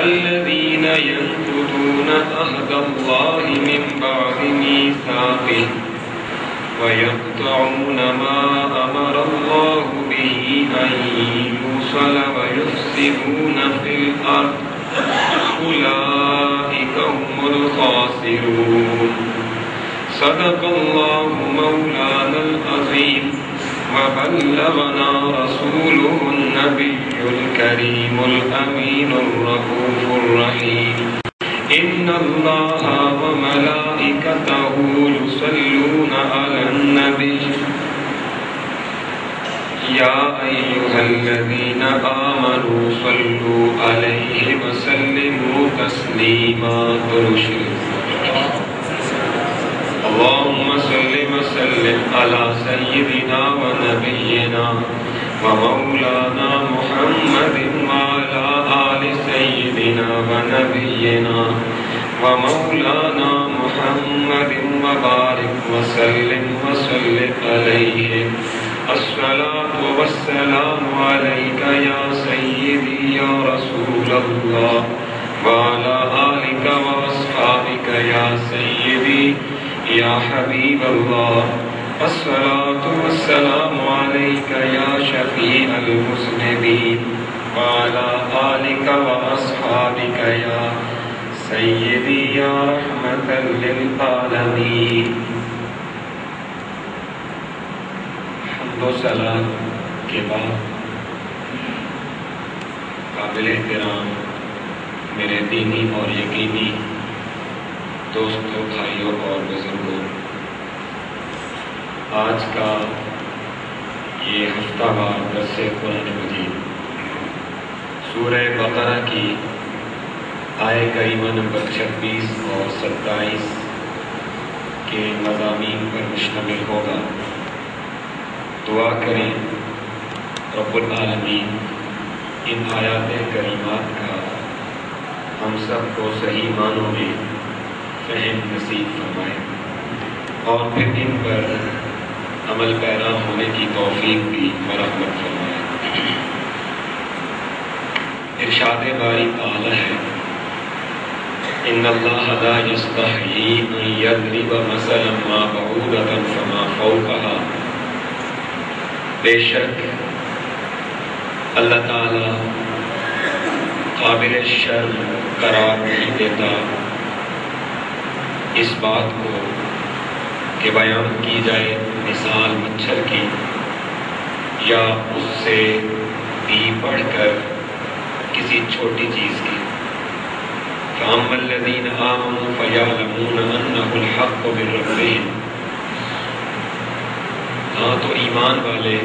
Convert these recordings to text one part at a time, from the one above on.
الذين ينقضون عهد الله من بعد ميثاقه ويقطعون ما أمر الله به أن يوصل ويفسدون في الأرض أولئك هم الخاسرون. صدق الله مولانا العظيم وبلغنا رسوله النبي الكريم الأمين الرؤوف الرحيم. إن الله وملائكته يصلون على النبي يا أيها الذين آمنوا صلوا عليه وسلموا تسليما. اللهم صل وسلم على سيدنا ونبينا ومولانا محمد وعلى آل سيدنا ونبينا ومولانا محمد وبارك وسلم عليه. الصلاة والسلام عليك يا سيدي يا رسول الله وعلى آلك وأصحابك يا سيدي يا حبيب الله. الصلاة والسلام عليك يا شفيع المذنبين وعلى آلك وأصحابك يا سيدي يا رحمة للعالمين. حمد و ثنا کے بعد قابل احترام میرے دینی اور یقینی دوستوں، بھائیوں اور بزرگوں، آج کا یہ ہفتہ وار درس قرآن مجید سورہ بقرہ کی آیہ کریمہ نمبر 26 اور 27 کے مضامین پر مشتمل ہوگا. دعا کریں رب العالمین ان آیات کریمات کا ہم سب کو صحیح معنوں میں فہم نصیب فرمائے اور پھر ان پر عمل پیرا ہونے کی توفیق بھی مرحمت فرمائے. ارشاد باری تعالی ہے ان اللہ لا یستحیی ان یضرب مثلا ما بعوضۃ فما فوقہا. بے شک اللہ تعالی قابل شرم قرار نہیں دیتا اس بات کو کہ بیان کی جائے مثال مچھر کی یا اس سے بھی بڑھ کر کسی چھوٹی چیز کی. فَأَمَّا الَّذِينَ آمَنُوا فَيَعْلَمُونَ أَنَّهُ الْحَقُّ مِن رَّبِّهِمْ. ہاں تو ایمان والے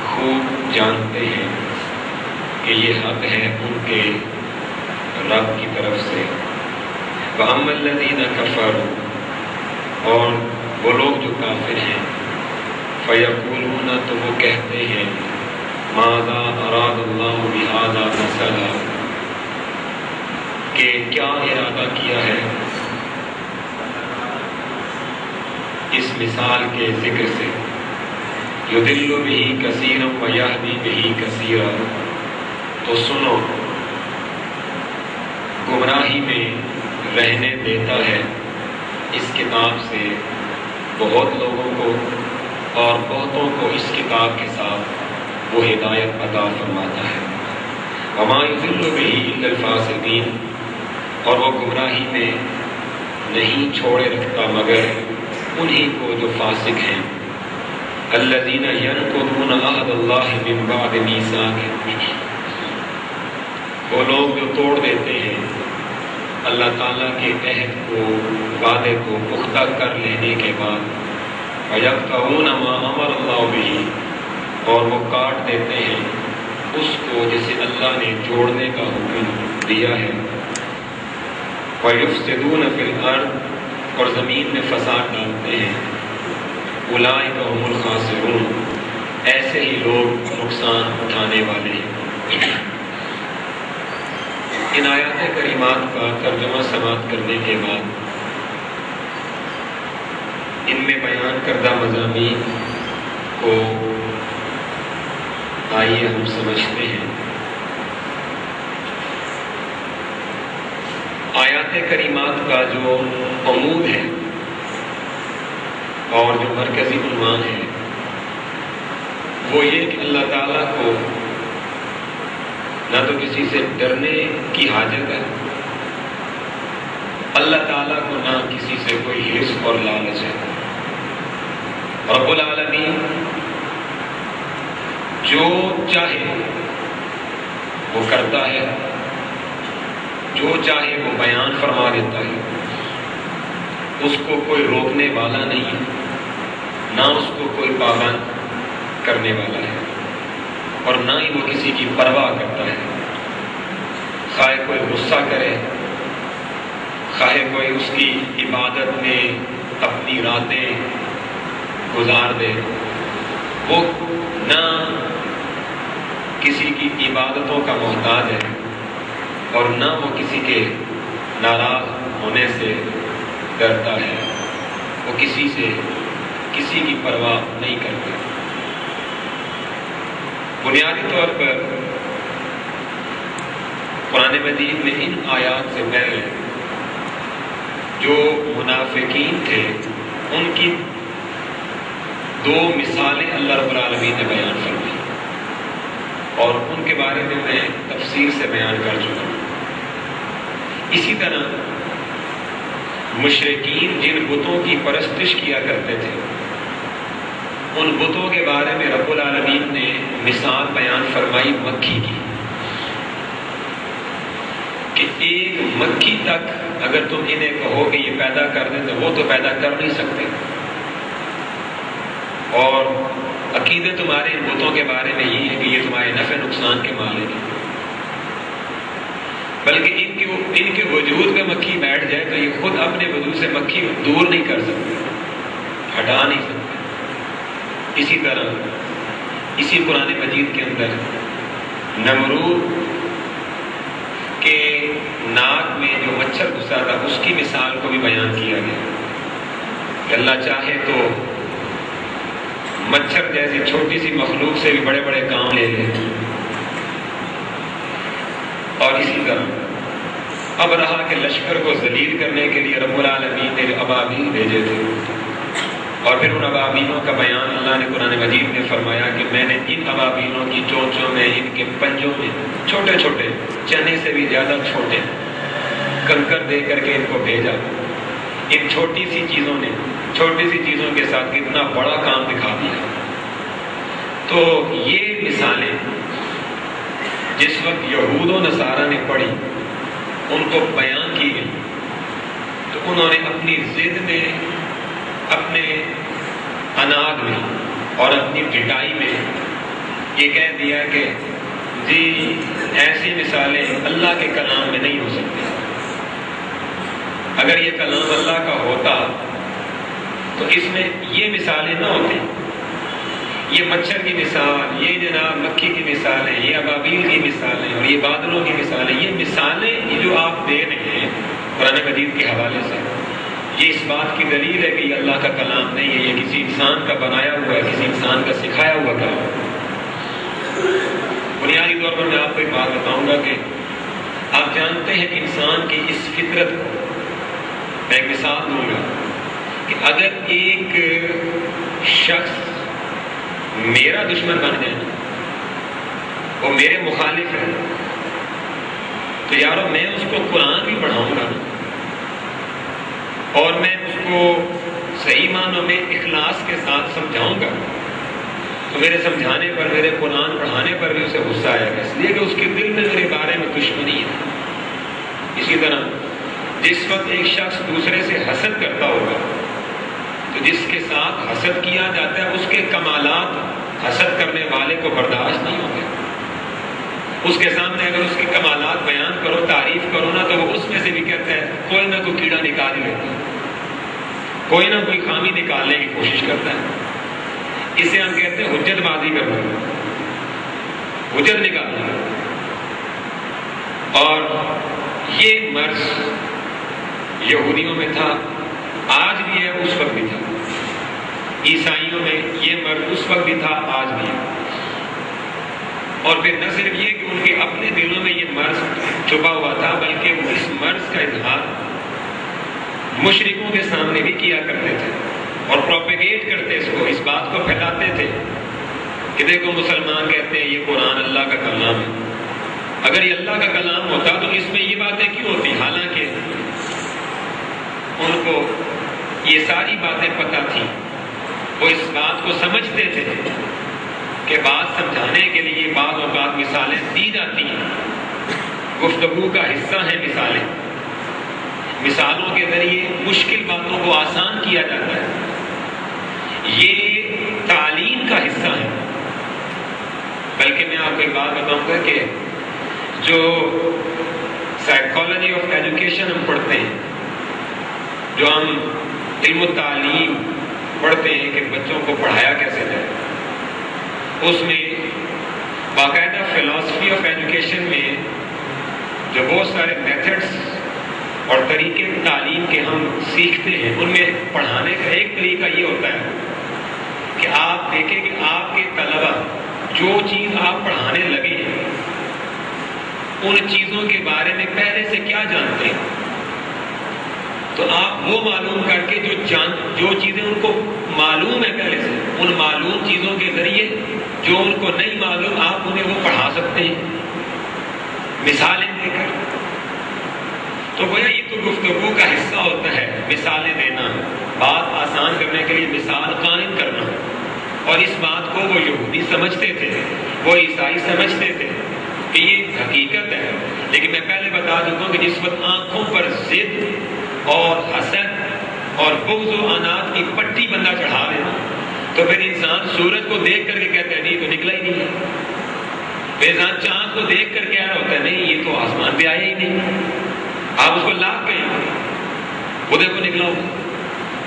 خوب جانتے ہیں کہ یہ حق ہے ان کے رب کی طرف سے. وَأَمَّا الَّذِينَ كَفَرُوا. اور وہ لوگ جو کافر ہیں فَيَقُولُونَ تو وہ کہتے ہیں مَاذَا أَرَادَ اللَّهُ بِهَذَا مَثَلًا کہ کیا ارادہ کیا ہے اس مثال کے ذکر سے. يُضِلُّ بِهِ كَثِيرًا وَيَهْدِي بِهِ كَثِيرًا. تو سنو گمراہی میں رہنے دیتا ہے اس کتاب سے بہت لوگوں کو اور بہتوں کو اس کتاب کے ساتھ وہ ہدایت عطا فرماتا ہے. وَمَا يُضِلُّ بِهِ إِلَّا الْفَاسِقِينَ. اور وہ گمراہی میں نہیں چھوڑے رکھتا مگر انہی کو جو فاسق ہیں. الَّذِينَ يَنقُضُونَ عَهْدَ اللَّهِ مِن بَعْدِ مِيثَاقِهِ. وہ لوگ جو توڑ دیتے ہیں اللہ تعالیٰ کے عہد کو، وعدے کو پختہ کر لینے کے بعد. وَيَقْطَعُونَ مَا أَمَرَ اللَّهُ بِهِ. اور وہ کاٹ دیتے ہیں اس کو جسے اللہ نے جوڑنے کا حکم دیا ہے. وَيُفْسِدُونَ فِي الْأَرْضِ. اور زمین میں فساد ڈالتے ہیں. اولئک هم الخاسرون. ایسے ہی لوگ نقصان اٹھانے والے ہیں. ان آیات کریمات کا ترجمہ سماعت کرنے کے بعد ان میں بیان کردہ مضامین کو آئیے ہم سمجھتے ہیں. آیات کریمات کا جو عمود ہے اور جو مرکزی عنوان ہے وہ یہ کہ اللہ تعالیٰ کو نہ تو کسی سے ڈرنے کی حاجت ہے، اللہ تعالیٰ کو نہ کسی سے کوئی حرص اور لالچ ہے۔ رب العالمین جو چاہے وہ کرتا ہے، جو چاہے وہ بیان فرما دیتا ہے، اس کو کوئی روکنے والا نہیں ہے، نہ اس کو کوئی پابند کرنے والا ہے، اور نہ ہی وہ کسی کی پرواہ کرتا ہے۔ خواہ کوئی غصہ کرے، خواہ کوئی اس کی عبادت میں اپنی راتیں گزار دے، وہ نہ کسی کی عبادتوں کا محتاج ہے اور نہ وہ کسی کے ناراض ہونے سے ڈرتا ہے، وہ کسی سے کسی کی پرواہ نہیں کرتا۔ بنیادی طور پر قرآن مجید میں ان آیات سے پہلے جو منافقین تھے ان کی دو مثالیں اللہ رب العالمین نے بیان فرمائی، اور ان کے بارے میں تفصیل سے بیان کر چکا ہوں۔ اسی طرح مشرکین جن بتوں کی پرستش کیا کرتے تھے ان بتوں کے بارے میں رب العالمین نے مثال بیان فرمائی مکھی کی، کہ ایک مکھی تک اگر تم انہیں کہو کہ یہ پیدا کر دیں تو وہ تو پیدا کر نہیں سکتے، اور عقیدے تمہارے ان بتوں کے بارے میں یہ ہے کہ یہ تمہارے نفع نقصان کے مالک ہیں، بلکہ ان کے وجود میں مکھی بیٹھ جائے تو یہ خود اپنے وجود سے مکھی دور نہیں کر سکتے، ہٹا نہیں سکتے۔ اسی طرح اسی قرآن مجید کے اندر نمرود کے ناک میں جو مچھر گھسا تھا اس کی مثال کو بھی بیان کیا گیا کہ اللہ چاہے تو مچھر جیسی چھوٹی سی مخلوق سے بھی بڑے بڑے کام لے لے۔ اور اسی طرح اب رہا کہ لشکر کو ذلیل کرنے کے لیے رب العالمین نے ابابیل بھیجے تھے، اور پھر ان ابابیلوں کا بیان اللہ نے قرآن مجید میں فرمایا کہ میں نے ان ابابیلوں کی چونچوں میں، ان کے پنجوں میں چھوٹے چھوٹے چنے سے بھی زیادہ چھوٹے کنکر دے کر کے ان کو بھیجا۔ ان چھوٹی سی چیزوں کے ساتھ کتنا بڑا کام دکھا دیا۔ تو یہ مثالیں جس وقت یہود و نصارہ نے پڑھی، ان کو بیان کی گئی، تو انہوں نے اپنی ضد میں، اپنے اناگ میں اور اپنی ڈٹائی میں یہ کہہ دیا کہ جی ایسی مثالیں اللہ کے کلام میں نہیں ہو سکتی، اگر یہ کلام اللہ کا ہوتا تو اس میں یہ مثالیں نہ ہوتی، یہ مچھر کی مثال، یہ جناب مکھی کی مثالیں، یہ ابابیل کی مثالیں اور یہ بادلوں کی مثالیں، یہ مثالیں جو آپ دے رہے ہیں قرآن مجید کے حوالے سے، یہ اس بات کی دلیل ہے کہ یہ اللہ کا کلام نہیں ہے، یہ کسی انسان کا بنایا ہوا ہے، کسی انسان کا سکھایا ہوا کلام۔ بنیادی طور پر میں آپ کو ایک بات بتاؤں گا کہ آپ جانتے ہیں انسان کی اس فطرت کو، میں ایک مثال دوں گا کہ اگر ایک شخص میرا دشمن بن جائے، وہ میرے مخالف ہے، تو یارو میں اس کو قرآن بھی پڑھاؤں گا اور میں اس کو صحیح معنوں میں اخلاص کے ساتھ سمجھاؤں گا، تو میرے سمجھانے پر، میرے قرآن پڑھانے پر بھی اسے غصہ آئے گا، اس لیے کہ اس کے دل میں میرے بارے میں دشمنی ہے۔ اسی طرح جس وقت ایک شخص دوسرے سے حسد کرتا ہوگا تو جس کے ساتھ حسد کیا جاتا ہے اس کے کمالات حسد کرنے والے کو برداشت نہیں ہوں گے۔ اس کے سامنے اگر اس کے کمالات بیان کرو، تعریف کرو نا، تو وہ اس میں سے بھی کہتا ہے کوئی نہ کوئی کیڑا نکال ہی لیتا ہے، کوئی نہ کوئی خامی نکالنے کی کوشش کرتا ہے۔ اسے ہم کہتے ہیں حجت بازی کرنا، حجت نکالنا۔ اور یہ مرض یہودیوں میں تھا، آج بھی ہے، اس وقت بھی تھا۔ عیسائیوں میں یہ مرض اس وقت بھی تھا، آج بھی ہے۔ اور پھر نہ صرف یہ کہ ان کے اپنے دلوں میں یہ مرض چھپا ہوا تھا، بلکہ وہ اس مرض کا اظہار مشرکوں کے سامنے بھی کیا کرتے تھے اور پروپیگیٹ کرتے اس کو، اس بات کو پھیلاتے تھے کہ دیکھو مسلمان کہتے ہیں یہ قرآن اللہ کا کلام ہے، اگر یہ اللہ کا کلام ہوتا تو اس میں یہ باتیں کیوں ہوتی؟ حالانکہ ان کو یہ ساری باتیں پتہ تھیں، وہ اس بات کو سمجھتے تھے کہ بات سمجھانے کے لیے بعض اوقات مثالیں دی جاتی ہیں، گفتگو کا حصہ ہیں مثالیں، مثالوں کے ذریعے مشکل باتوں کو آسان کیا جاتا ہے، یہ تعلیم کا حصہ ہے۔ بلکہ میں آپ کو ایک بات بتاؤں گا کہ جو سائیکالوجی آف ایجوکیشن ہم پڑھتے ہیں، جو ہم علم و تعلیم پڑھتے ہیں کہ بچوں کو پڑھایا کیسے جائے، اس میں باقاعدہ فلاسفی آف ایجوکیشن میں جو بہت سارے میتھڈس اور طریقے تعلیم کے ہم سیکھتے ہیں، ان میں پڑھانے کا ایک طریقہ یہ ہوتا ہے کہ آپ دیکھیں کہ آپ کے طلبہ جو چیز آپ پڑھانے لگے ہیں ان چیزوں کے بارے میں پہلے سے کیا جانتے ہیں، تو آپ وہ معلوم کر کے جو چیزیں ان کو معلوم ہے پہلے سے، ان معلوم چیزوں کے ذریعے جو ان کو نہیں معلوم آپ انہیں وہ پڑھا سکتے ہیں مثالیں دے کر۔ تو گویا یہ تو گفتگو کا حصہ ہوتا ہے، مثالیں دینا، بات آسان کرنے کے لیے مثال قائم کرنا، اور اس بات کو وہ یہودی سمجھتے تھے، وہ عیسائی سمجھتے تھے کہ یہ حقیقت ہے۔ لیکن میں پہلے بتا چکا ہوں کہ جس وقت آنکھوں پر ضد اور حسد اور بغض و عناد کی پٹی بندہ چڑھا لینا تو پھر انسان سورج کو دیکھ کر کے کہتا ہے نہیں تو نکلا ہی نہیں ہے، پھر انسان چاند کو دیکھ کر کہہ رہا ہوتا ہے نہیں یہ تو آسمان پہ آیا ہی نہیں، آپ اس کو لاکھ کہیں وہ دیکھو نکلا ہو،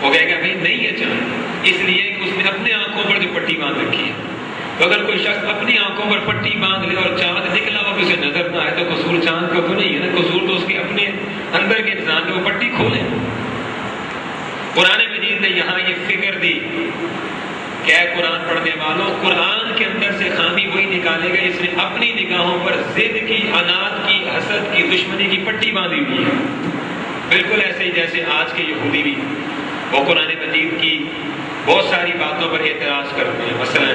وہ کہے گا بھائی نہیں ہے چاند، اس لیے کہ اس نے اپنے آنکھوں پر جو پٹی باندھ رکھی ہے۔ تو اگر کوئی شخص اپنی آنکھوں پر پٹی باندھ لے اور چاند نکلا ہوا اسے نظر نہ آئے تو قصور چاند کا تو نہیں ہے نا، قصور تو اس کے اپنے اندر کے انسان کی وہ پٹی کھولے۔ قرآن مجید نے یہاں یہ فکر دی کہ اے قرآن پڑھنے والوں، قرآن کے اندر سے خامی وہی نکالے گا اس نے اپنی نگاہوں پر ضد کی، عناد کی، حسد کی، دشمنی کی پٹی باندھی ہوئی ہے۔ بالکل ایسے ہی جیسے آج کے یہودی بھی وہ قرآن مجید کی بہت ساری باتوں پر اعتراض کرتے ہیں۔ مثلا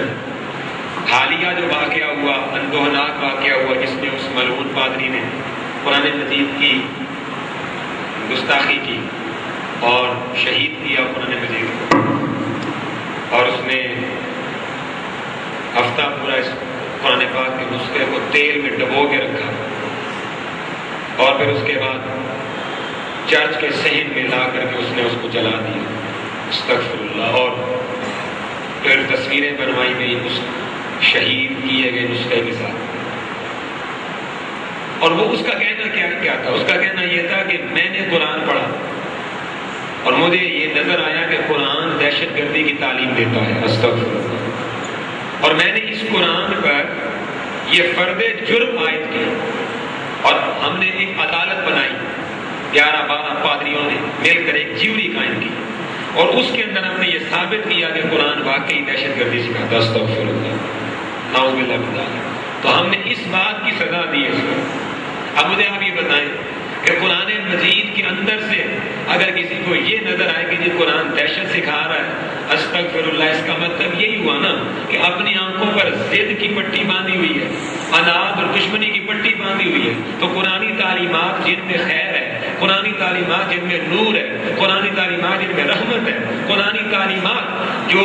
حالیہ جو واقعہ ہوا، اندوہناک واقعہ ہوا جس میں اس ملعون پادری نے قرآن مجید کی گستاخی کی اور شہید کیا قرآن مجید کو، اور اس نے ہفتہ پورا اس قرآن پاک کے نسخے کو تیل میں ڈبو کے رکھا اور پھر اس کے بعد چرچ کے صحن میں لا کر کے اس نے اس کو جلا دیا، استغفر اللہ، اور پھر تصویریں بنوائی گئی اس شہید کیے گئے نسخے کے ساتھ۔ اور وہ اس کا کہنا کیا تھا؟ اس کا کہنا یہ تھا کہ میں نے قرآن پڑھا اور مجھے یہ نظر آیا کہ قرآن دہشت گردی کی تعلیم دیتا ہے، استغفر اللہ، اور میں نے اس قرآن پر یہ فرد جرم عائد کیا اور ہم نے ایک عدالت بنائی، 11-12 پادریوں نے مل کر ایک جیوری قائم کی اور اس کے اندر ہم نے یہ ثابت کیا کہ قرآن واقعی دہشت گردی سکھاتا ہے، استغفر اللہ، نعوذ باللہ من ذالک۔ تو ہم نے اس بات کی سزا دی ہے اس کو۔ اب مجھے آپ یہ بتائیں کہ قرآن مجید کے اندر سے اگر کسی کو یہ نظر آئے کہ یہ قرآن دہشت سکھا رہا ہے، استغفر اللہ، اس کا مطلب یہی ہوا نا کہ اپنی آنکھوں پر ضد کی پٹی باندھی ہوئی ہے، عناد اور دشمنی کی پٹی باندھی ہوئی ہے۔ تو قرآنی تعلیمات جن میں خیر ہے، قرآنی تعلیمات جن میں نور ہے، قرآنی تعلیمات جن میں رحمت ہے، قرآنی تعلیمات جو